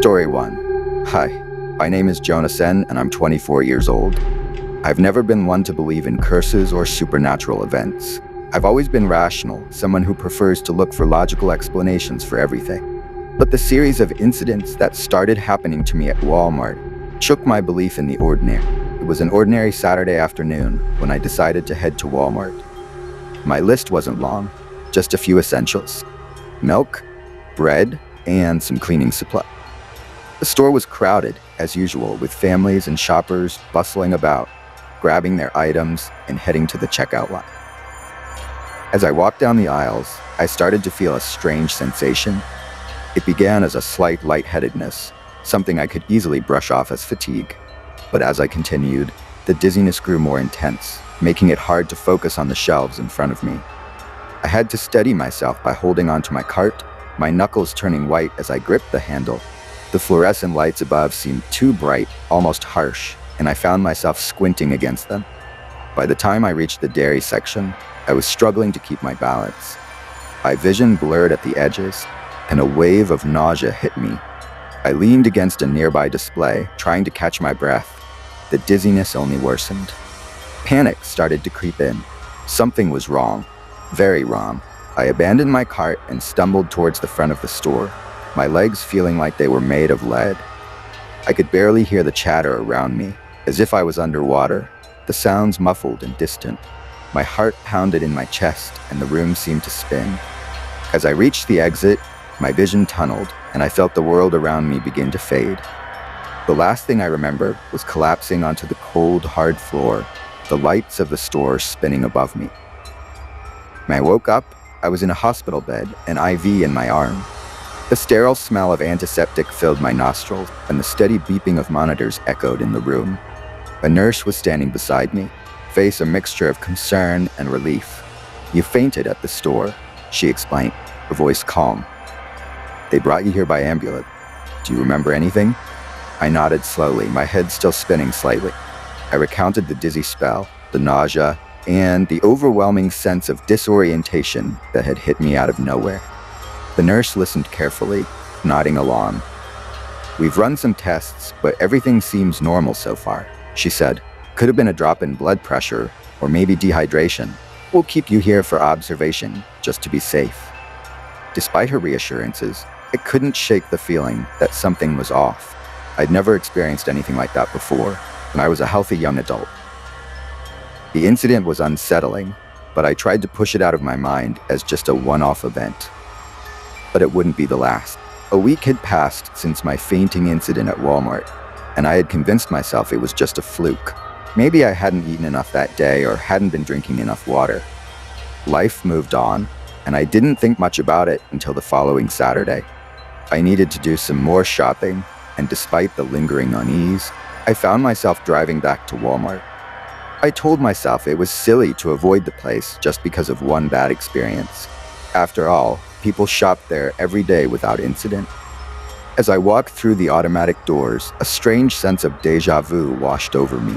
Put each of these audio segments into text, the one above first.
Story 1. Hi, my name is Jonas and I'm 24 years old. I've never been one to believe in curses or supernatural events. I've always been rational, someone who prefers to look for logical explanations for everything. But the series of incidents that started happening to me at Walmart shook my belief in the ordinary. It was an ordinary Saturday afternoon when I decided to head to Walmart. My list wasn't long, just a few essentials: milk, bread, and some cleaning supplies. The store was crowded, as usual, with families and shoppers bustling about, grabbing their items and heading to the checkout line. As I walked down the aisles, I started to feel a strange sensation. It began as a slight lightheadedness, something I could easily brush off as fatigue. But as I continued, the dizziness grew more intense, making it hard to focus on the shelves in front of me. I had to steady myself by holding onto my cart, my knuckles turning white as I gripped the handle. The fluorescent lights above seemed too bright, almost harsh, and I found myself squinting against them. By the time I reached the dairy section, I was struggling to keep my balance. My vision blurred at the edges, and a wave of nausea hit me. I leaned against a nearby display, trying to catch my breath. The dizziness only worsened. Panic started to creep in. Something was wrong. Very wrong. I abandoned my cart and stumbled towards the front of the store, my legs feeling like they were made of lead. I could barely hear the chatter around me, as if I was underwater, the sounds muffled and distant. My heart pounded in my chest, and the room seemed to spin. As I reached the exit, my vision tunneled, and I felt the world around me begin to fade. The last thing I remember was collapsing onto the cold, hard floor, the lights of the store spinning above me. When I woke up, I was in a hospital bed, an IV in my arm. The sterile smell of antiseptic filled my nostrils, and the steady beeping of monitors echoed in the room. A nurse was standing beside me, face a mixture of concern and relief. "You fainted at the store," she explained, her voice calm. "They brought you here by ambulance. Do you remember anything?" I nodded slowly, my head still spinning slightly. I recounted the dizzy spell, the nausea, and the overwhelming sense of disorientation that had hit me out of nowhere. The nurse listened carefully, nodding along. "We've run some tests, but everything seems normal so far," she said. "Could have been a drop in blood pressure, or maybe dehydration. We'll keep you here for observation, just to be safe." Despite her reassurances, I couldn't shake the feeling that something was off. I'd never experienced anything like that before, and I was a healthy young adult. The incident was unsettling, but I tried to push it out of my mind as just a one-off event. But it wouldn't be the last. A week had passed since my fainting incident at Walmart, and I had convinced myself it was just a fluke. Maybe I hadn't eaten enough that day or hadn't been drinking enough water. Life moved on, and I didn't think much about it until the following Saturday. I needed to do some more shopping, and despite the lingering unease, I found myself driving back to Walmart. I told myself it was silly to avoid the place just because of one bad experience. After all, people shopped there every day without incident. As I walked through the automatic doors, a strange sense of déjà vu washed over me.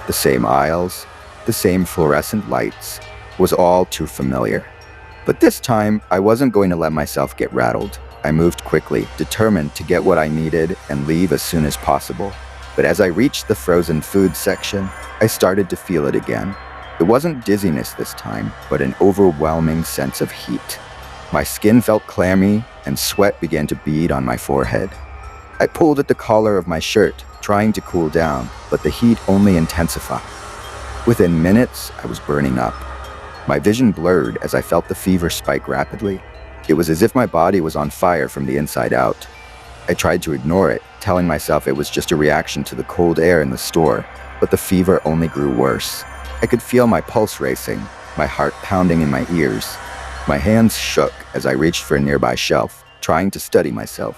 The same aisles, the same fluorescent lights, was all too familiar. But this time, I wasn't going to let myself get rattled. I moved quickly, determined to get what I needed and leave as soon as possible. But as I reached the frozen food section, I started to feel it again. It wasn't dizziness this time, but an overwhelming sense of heat. My skin felt clammy, and sweat began to bead on my forehead. I pulled at the collar of my shirt, trying to cool down, but the heat only intensified. Within minutes, I was burning up. My vision blurred as I felt the fever spike rapidly. It was as if my body was on fire from the inside out. I tried to ignore it, telling myself it was just a reaction to the cold air in the store, but the fever only grew worse. I could feel my pulse racing, my heart pounding in my ears. My hands shook as I reached for a nearby shelf, trying to steady myself.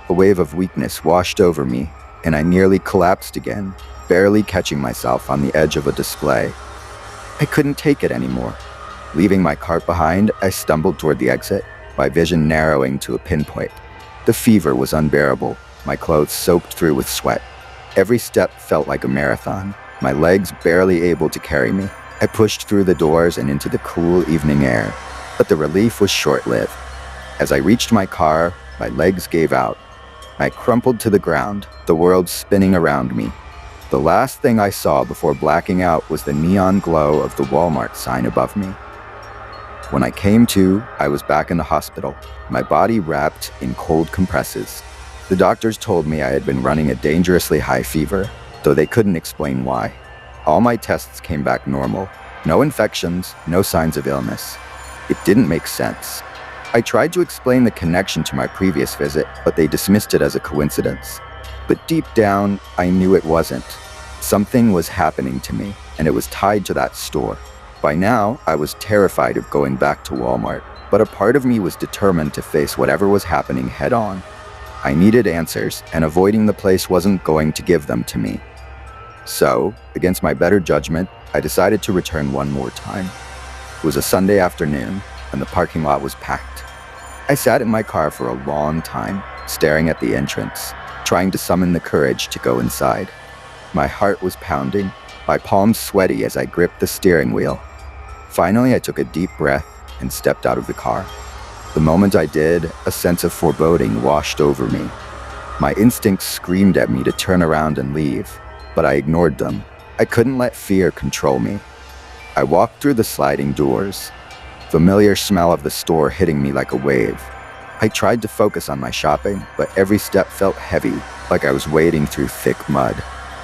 A wave of weakness washed over me, and I nearly collapsed again, barely catching myself on the edge of a display. I couldn't take it anymore. Leaving my cart behind, I stumbled toward the exit, my vision narrowing to a pinpoint. The fever was unbearable, my clothes soaked through with sweat. Every step felt like a marathon, my legs barely able to carry me. I pushed through the doors and into the cool evening air, but the relief was short-lived. As I reached my car, my legs gave out. I crumpled to the ground, the world spinning around me. The last thing I saw before blacking out was the neon glow of the Walmart sign above me. When I came to, I was back in the hospital, my body wrapped in cold compresses. The doctors told me I had been running a dangerously high fever, though they couldn't explain why. All my tests came back normal. No infections, no signs of illness. It didn't make sense. I tried to explain the connection to my previous visit, but they dismissed it as a coincidence. But deep down, I knew it wasn't. Something was happening to me, and it was tied to that store. By now, I was terrified of going back to Walmart, but a part of me was determined to face whatever was happening head-on. I needed answers, and avoiding the place wasn't going to give them to me. So, against my better judgment, I decided to return one more time. It was a Sunday afternoon, and the parking lot was packed. I sat in my car for a long time, staring at the entrance, trying to summon the courage to go inside. My heart was pounding, my palms sweaty as I gripped the steering wheel. Finally, I took a deep breath and stepped out of the car. The moment I did, a sense of foreboding washed over me. My instincts screamed at me to turn around and leave, but I ignored them. I couldn't let fear control me. I walked through the sliding doors, familiar smell of the store hitting me like a wave. I tried to focus on my shopping, but every step felt heavy, like I was wading through thick mud.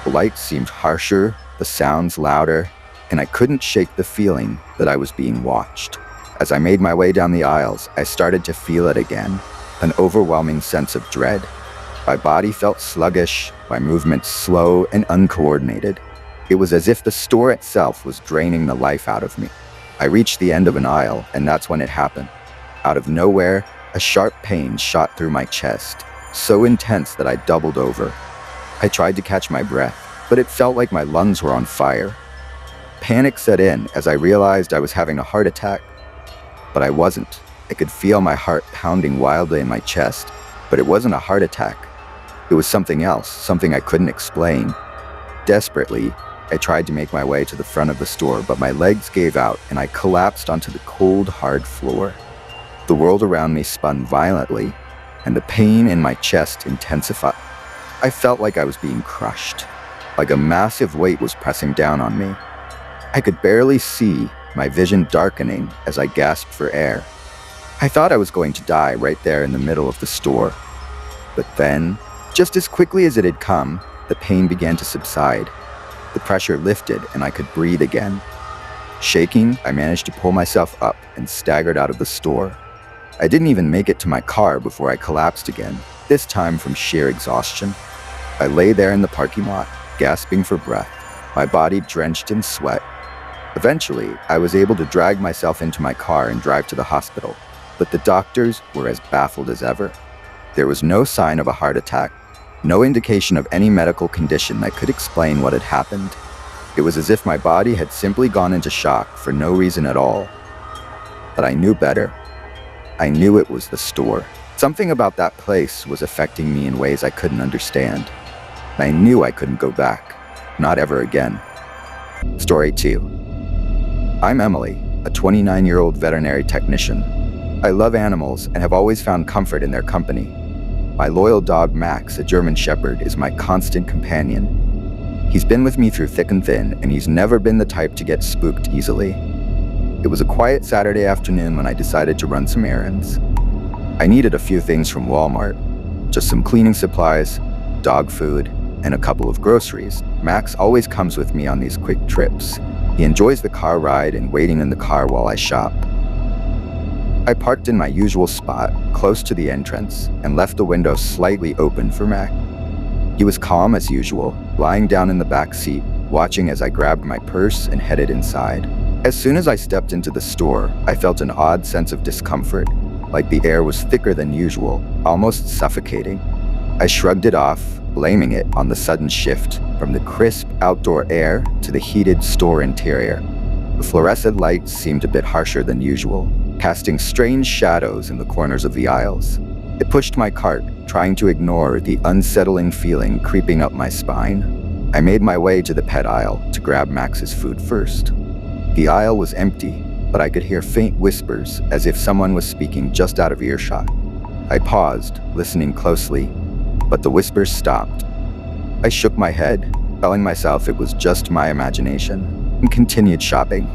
The lights seemed harsher, the sounds louder, and I couldn't shake the feeling that I was being watched. As I made my way down the aisles, I started to feel it again, an overwhelming sense of dread. My body felt sluggish, my movements slow and uncoordinated. It was as if the store itself was draining the life out of me. I reached the end of an aisle, and that's when it happened. Out of nowhere, a sharp pain shot through my chest, so intense that I doubled over. I tried to catch my breath, but it felt like my lungs were on fire. Panic set in as I realized I was having a heart attack. But I wasn't. I could feel my heart pounding wildly in my chest, but it wasn't a heart attack. It was something else, something I couldn't explain. Desperately, I tried to make my way to the front of the store, but my legs gave out and I collapsed onto the cold, hard floor. The world around me spun violently, and the pain in my chest intensified. I felt like I was being crushed, like a massive weight was pressing down on me. I could barely see, my vision darkening as I gasped for air. I thought I was going to die right there in the middle of the store. But then, just as quickly as it had come, the pain began to subside. The pressure lifted and I could breathe again. Shaking, I managed to pull myself up and staggered out of the store. I didn't even make it to my car before I collapsed again, this time from sheer exhaustion. I lay there in the parking lot, gasping for breath, my body drenched in sweat. Eventually, I was able to drag myself into my car and drive to the hospital, but the doctors were as baffled as ever. There was no sign of a heart attack, no indication of any medical condition that could explain what had happened. It was as if my body had simply gone into shock for no reason at all. But I knew better. I knew it was the store. Something about that place was affecting me in ways I couldn't understand. I knew I couldn't go back. Not ever again. Story 2. I'm Emily, a 29-year-old veterinary technician. I love animals and have always found comfort in their company. My loyal dog Max, a German Shepherd, is my constant companion. He's been with me through thick and thin, and he's never been the type to get spooked easily. It was a quiet Saturday afternoon when I decided to run some errands. I needed a few things from Walmart, just some cleaning supplies, dog food, and a couple of groceries. Max always comes with me on these quick trips. He enjoys the car ride and waiting in the car while I shop. I parked in my usual spot, close to the entrance, and left the window slightly open for Max. He was calm as usual, lying down in the back seat, watching as I grabbed my purse and headed inside. As soon as I stepped into the store, I felt an odd sense of discomfort, like the air was thicker than usual, almost suffocating. I shrugged it off, blaming it on the sudden shift from the crisp outdoor air to the heated store interior. The fluorescent lights seemed a bit harsher than usual, casting strange shadows in the corners of the aisles. It pushed my cart, trying to ignore the unsettling feeling creeping up my spine. I made my way to the pet aisle to grab Max's food first. The aisle was empty, but I could hear faint whispers as if someone was speaking just out of earshot. I paused, listening closely. but the whispers stopped. I shook my head, telling myself it was just my imagination, and continued shopping.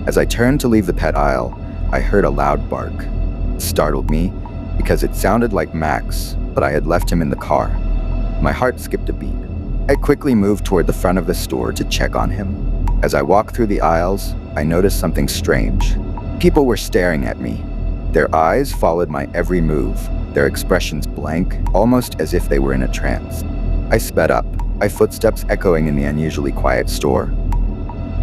As I turned to leave the pet aisle, I heard a loud bark. It startled me because it sounded like Max, but I had left him in the car. My heart skipped a beat. I quickly moved toward the front of the store to check on him. As I walked through the aisles, I noticed something strange. People were staring at me. Their eyes followed my every move, their expressions blank, almost as if they were in a trance. I sped up, my footsteps echoing in the unusually quiet store.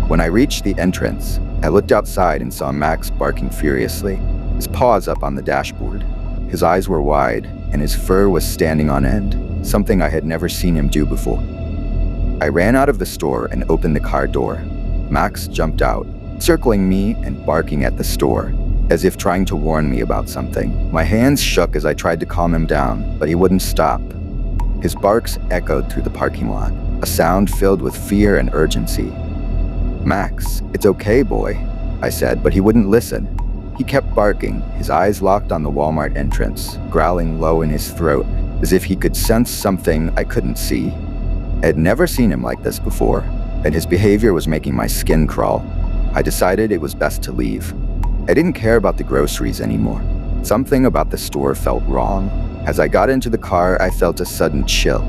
When I reached the entrance, I looked outside and saw Max barking furiously, his paws up on the dashboard. His eyes were wide, and his fur was standing on end, something I had never seen him do before. I ran out of the store and opened the car door. Max jumped out, circling me and barking at the store, as if trying to warn me about something. My hands shook as I tried to calm him down, but he wouldn't stop. His barks echoed through the parking lot, a sound filled with fear and urgency. "Max, it's okay, boy," I said, but he wouldn't listen. He kept barking, his eyes locked on the Walmart entrance, growling low in his throat, as if he could sense something I couldn't see. I had never seen him like this before, and his behavior was making my skin crawl. I decided it was best to leave. I didn't care about the groceries anymore. Something about the store felt wrong. As I got into the car, I felt a sudden chill,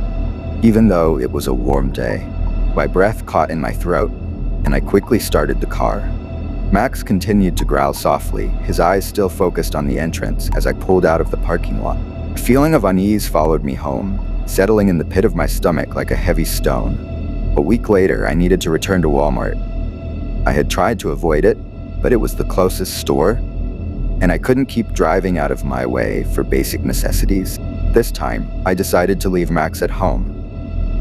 even though it was a warm day. My breath caught in my throat, and I quickly started the car. Max continued to growl softly, his eyes still focused on the entrance as I pulled out of the parking lot. A feeling of unease followed me home, settling in the pit of my stomach like a heavy stone. A week later, I needed to return to Walmart. I had tried to avoid it, but it was the closest store, and I couldn't keep driving out of my way for basic necessities. This time, I decided to leave Max at home.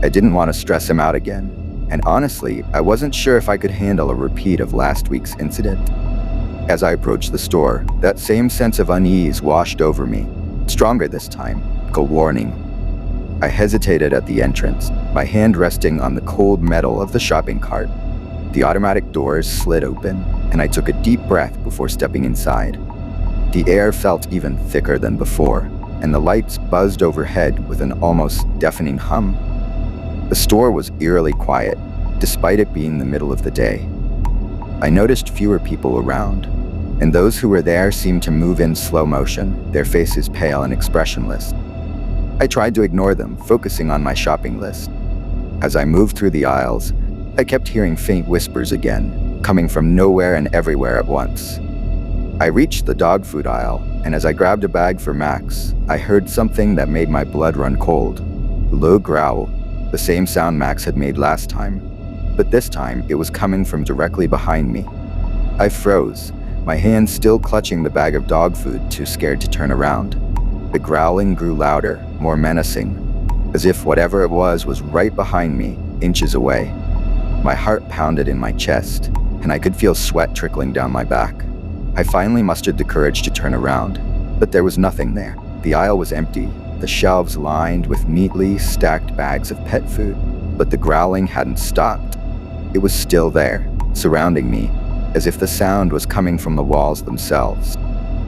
I didn't want to stress him out again, and honestly, I wasn't sure if I could handle a repeat of last week's incident. As I approached the store, that same sense of unease washed over me, stronger this time, like a warning. I hesitated at the entrance, my hand resting on the cold metal of the shopping cart. The automatic doors slid open, and I took a deep breath before stepping inside. The air felt even thicker than before, and the lights buzzed overhead with an almost deafening hum. The store was eerily quiet, despite it being the middle of the day. I noticed fewer people around, and those who were there seemed to move in slow motion, their faces pale and expressionless. I tried to ignore them, focusing on my shopping list. As I moved through the aisles, I kept hearing faint whispers again, coming from nowhere and everywhere at once. I reached the dog food aisle, and as I grabbed a bag for Max, I heard something that made my blood run cold. A low growl, the same sound Max had made last time, but this time it was coming from directly behind me. I froze, my hands still clutching the bag of dog food, too scared to turn around. The growling grew louder, more menacing, as if whatever it was right behind me, inches away. My heart pounded in my chest, and I could feel sweat trickling down my back. I finally mustered the courage to turn around, but there was nothing there. The aisle was empty, the shelves lined with neatly stacked bags of pet food, but the growling hadn't stopped. It was still there, surrounding me, as if the sound was coming from the walls themselves.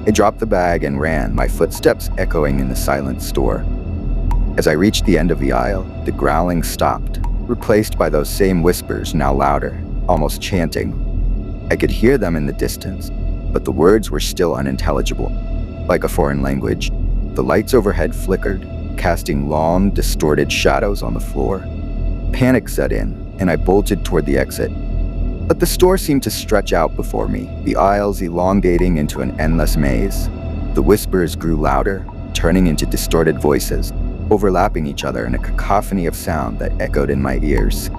I dropped the bag and ran, my footsteps echoing in the silent store. As I reached the end of the aisle, the growling stopped, replaced by those same whispers, now louder, almost chanting. I could hear them in the distance, but the words were still unintelligible, like a foreign language. The lights overhead flickered, casting long, distorted shadows on the floor. Panic set in, and I bolted toward the exit. But the store seemed to stretch out before me, the aisles elongating into an endless maze. The whispers grew louder, turning into distorted voices, overlapping each other in a cacophony of sound that echoed in my ears.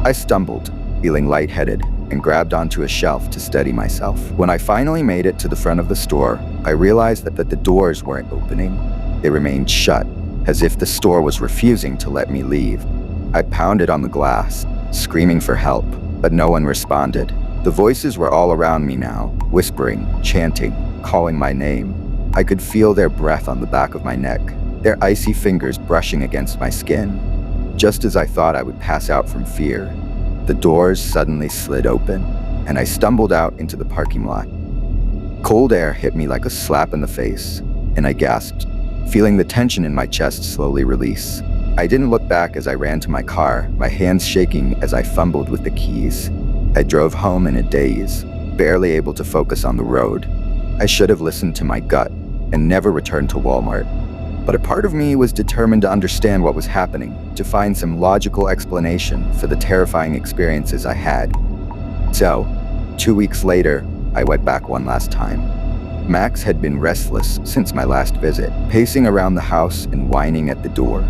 I stumbled, feeling lightheaded, and grabbed onto a shelf to steady myself. When I finally made it to the front of the store, I realized that the doors weren't opening. They remained shut, as if the store was refusing to let me leave. I pounded on the glass, screaming for help, but no one responded. The voices were all around me now, whispering, chanting, calling my name. I could feel their breath on the back of my neck, their icy fingers brushing against my skin. Just as I thought I would pass out from fear, the doors suddenly slid open, and I stumbled out into the parking lot. Cold air hit me like a slap in the face, and I gasped, feeling the tension in my chest slowly release. I didn't look back as I ran to my car, my hands shaking as I fumbled with the keys. I drove home in a daze, barely able to focus on the road. I should have listened to my gut and never returned to Walmart. But a part of me was determined to understand what was happening, to find some logical explanation for the terrifying experiences I had. So, 2 weeks later, I went back one last time. Max had been restless since my last visit, pacing around the house and whining at the door.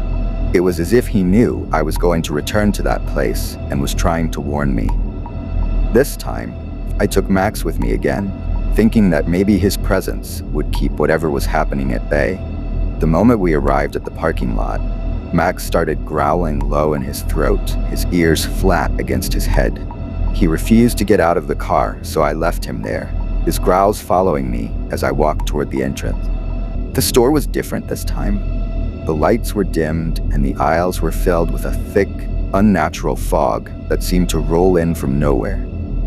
It was as if he knew I was going to return to that place and was trying to warn me. This time, I took Max with me again, thinking that maybe his presence would keep whatever was happening at bay. The moment we arrived at the parking lot, Max started growling low in his throat, his ears flat against his head. He refused to get out of the car, so I left him there, his growls following me as I walked toward the entrance. The store was different this time. The lights were dimmed and the aisles were filled with a thick, unnatural fog that seemed to roll in from nowhere.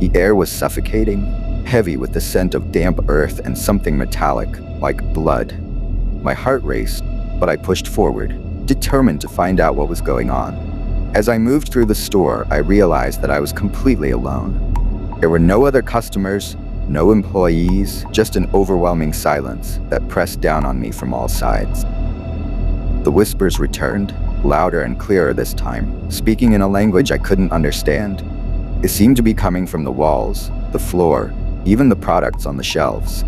The air was suffocating, heavy with the scent of damp earth and something metallic, like blood. My heart raced, but I pushed forward, determined to find out what was going on. As I moved through the store, I realized that I was completely alone. There were no other customers, no employees, just an overwhelming silence that pressed down on me from all sides. The whispers returned, louder and clearer this time, speaking in a language I couldn't understand. It seemed to be coming from the walls, the floor, even the products on the shelves.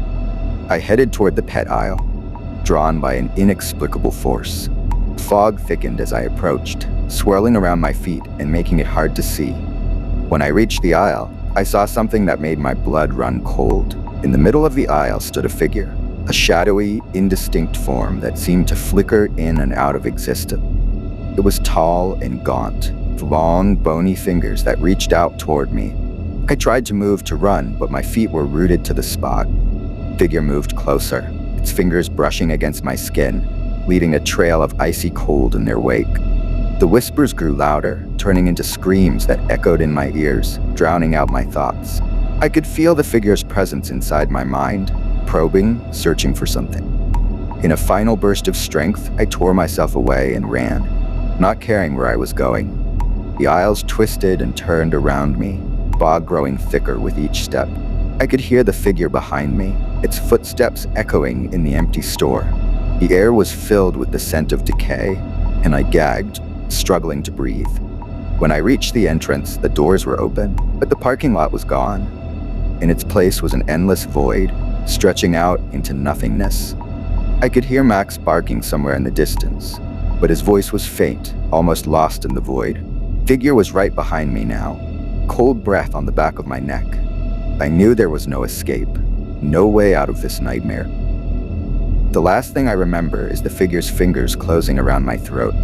I headed toward the pet aisle, drawn by an inexplicable force. Fog thickened as I approached, swirling around my feet and making it hard to see. When I reached the aisle, I saw something that made my blood run cold. In the middle of the aisle stood a figure, a shadowy, indistinct form that seemed to flicker in and out of existence. It was tall and gaunt, with long, bony fingers that reached out toward me. I tried to move to run, but my feet were rooted to the spot. The figure moved closer, its fingers brushing against my skin, leaving a trail of icy cold in their wake. The whispers grew louder, turning into screams that echoed in my ears, drowning out my thoughts. I could feel the figure's presence inside my mind, probing, searching for something. In a final burst of strength, I tore myself away and ran, not caring where I was going. The aisles twisted and turned around me, fog growing thicker with each step. I could hear the figure behind me, its footsteps echoing in the empty store. The air was filled with the scent of decay, and I gagged, struggling to breathe. When I reached the entrance, the doors were open, but the parking lot was gone. In its place was an endless void, stretching out into nothingness. I could hear Max barking somewhere in the distance, but his voice was faint, almost lost in the void. The figure was right behind me now, cold breath on the back of my neck. I knew there was no escape, no way out of this nightmare. The last thing I remember is the figure's fingers closing around my throat,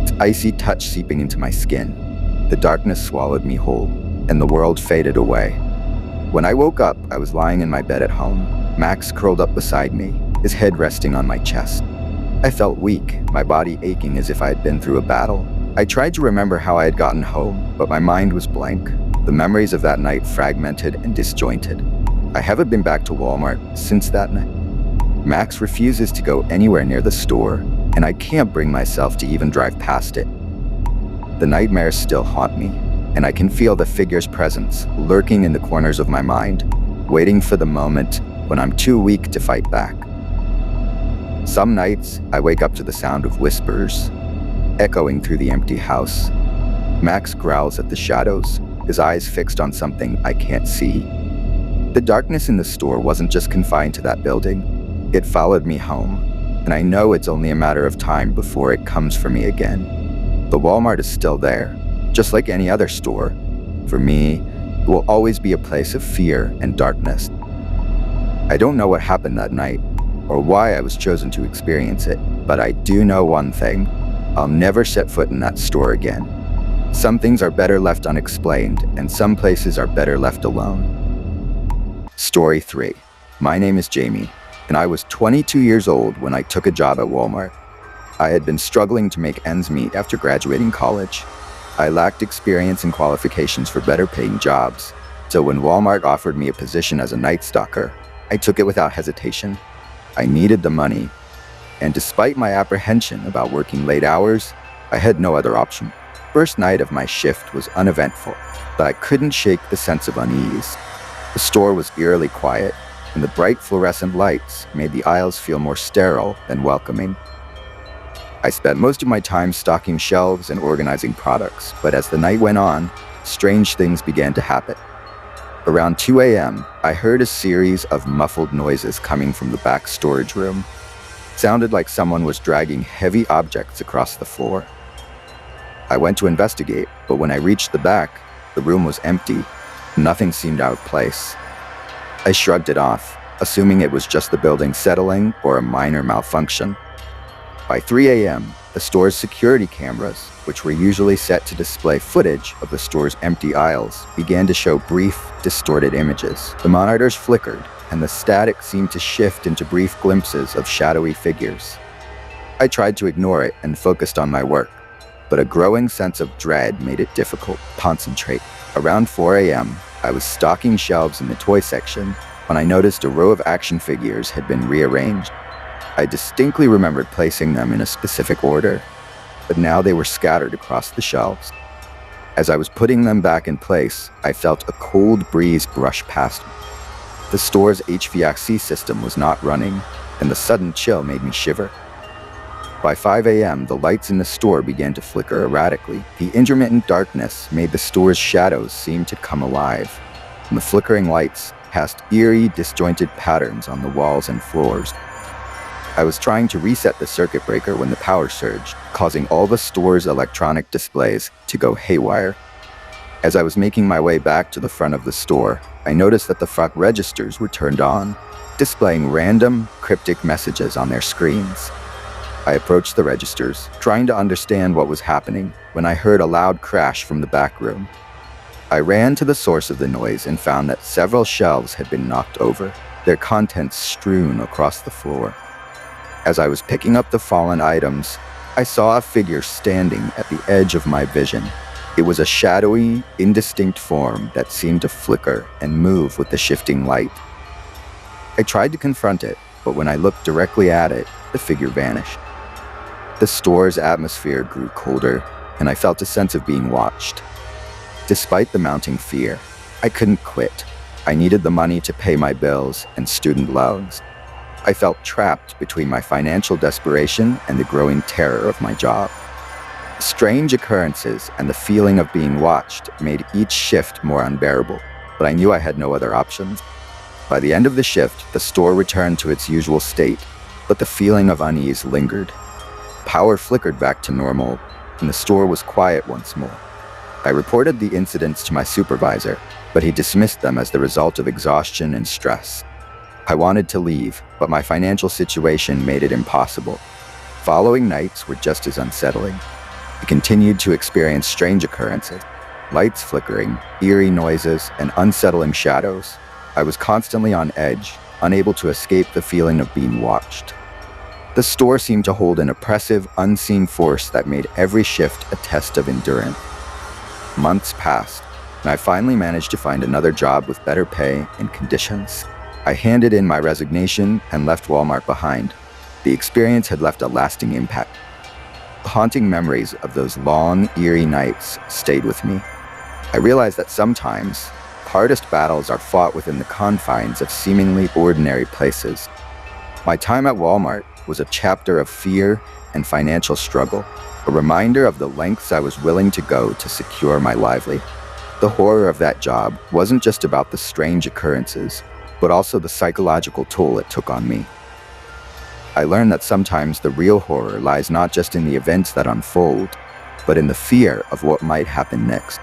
its icy touch seeping into my skin. The darkness swallowed me whole, and the world faded away. When I woke up, I was lying in my bed at home, Max curled up beside me, his head resting on my chest. I felt weak, my body aching as if I had been through a battle. I tried to remember how I had gotten home, but my mind was blank. The memories of that night fragmented and disjointed. I haven't been back to Walmart since that night. Max refuses to go anywhere near the store, and I can't bring myself to even drive past it. The nightmares still haunt me, and I can feel the figure's presence lurking in the corners of my mind, waiting for the moment when I'm too weak to fight back. Some nights, I wake up to the sound of whispers, echoing through the empty house. Max growls at the shadows, his eyes fixed on something I can't see. The darkness in the store wasn't just confined to that building. It followed me home, and I know it's only a matter of time before it comes for me again. The Walmart is still there, just like any other store. For me, it will always be a place of fear and darkness. I don't know what happened that night, or why I was chosen to experience it, but I do know one thing. I'll never set foot in that store again. Some things are better left unexplained, and some places are better left alone. Story 3. My name is Jamie, and I was 22 years old when I took a job at Walmart. I had been struggling to make ends meet after graduating college. I lacked experience and qualifications for better paying jobs, so when Walmart offered me a position as a night stalker, I took it without hesitation. I needed the money, And despite my apprehension about working late hours, I had no other option. First night of my shift was uneventful, but I couldn't shake the sense of unease. The store was eerily quiet, and the bright fluorescent lights made the aisles feel more sterile than welcoming. I spent most of my time stocking shelves and organizing products, but as the night went on, strange things began to happen. Around 2 a.m., I heard a series of muffled noises coming from the back storage room. It sounded like someone was dragging heavy objects across the floor. I went to investigate, but when I reached the back, the room was empty. Nothing seemed out of place. I shrugged it off, assuming it was just the building settling or a minor malfunction. By 3 a.m., the store's security cameras, which were usually set to display footage of the store's empty aisles, began to show brief, distorted images. The monitors flickered, and the static seemed to shift into brief glimpses of shadowy figures. I tried to ignore it and focused on my work, but a growing sense of dread made it difficult to concentrate. Around 4 a.m., I was stocking shelves in the toy section when I noticed a row of action figures had been rearranged. I distinctly remembered placing them in a specific order, but now they were scattered across the shelves. As I was putting them back in place, I felt a cold breeze brush past me. The store's HVAC system was not running, and the sudden chill made me shiver. By 5 a.m., the lights in the store began to flicker erratically. The intermittent darkness made the store's shadows seem to come alive, and the flickering lights cast eerie, disjointed patterns on the walls and floors. I was trying to reset the circuit breaker when the power surged, causing all the store's electronic displays to go haywire. As I was making my way back to the front of the store, I noticed that the front registers were turned on, displaying random, cryptic messages on their screens. I approached the registers, trying to understand what was happening, when I heard a loud crash from the back room. I ran to the source of the noise and found that several shelves had been knocked over, their contents strewn across the floor. As I was picking up the fallen items, I saw a figure standing at the edge of my vision. It was a shadowy, indistinct form that seemed to flicker and move with the shifting light. I tried to confront it, but when I looked directly at it, the figure vanished. The store's atmosphere grew colder, and I felt a sense of being watched. Despite the mounting fear, I couldn't quit. I needed the money to pay my bills and student loans. I felt trapped between my financial desperation and the growing terror of my job. Strange occurrences and the feeling of being watched made each shift more unbearable, but I knew I had no other options. By the end of the shift, the store returned to its usual state, but the feeling of unease lingered. Power flickered back to normal, and the store was quiet once more. I reported the incidents to my supervisor, but he dismissed them as the result of exhaustion and stress. I wanted to leave, but my financial situation made it impossible. Following nights were just as unsettling. I continued to experience strange occurrences, lights flickering, eerie noises, and unsettling shadows. I was constantly on edge, unable to escape the feeling of being watched. The store seemed to hold an oppressive, unseen force that made every shift a test of endurance. Months passed, and I finally managed to find another job with better pay and conditions. I handed in my resignation and left Walmart behind. The experience had left a lasting impact. Haunting memories of those long, eerie nights stayed with me. I realized that sometimes, hardest battles are fought within the confines of seemingly ordinary places. My time at Walmart was a chapter of fear and financial struggle, a reminder of the lengths I was willing to go to secure my livelihood. The horror of that job wasn't just about the strange occurrences, but also the psychological toll it took on me. I learned that sometimes the real horror lies not just in the events that unfold, but in the fear of what might happen next.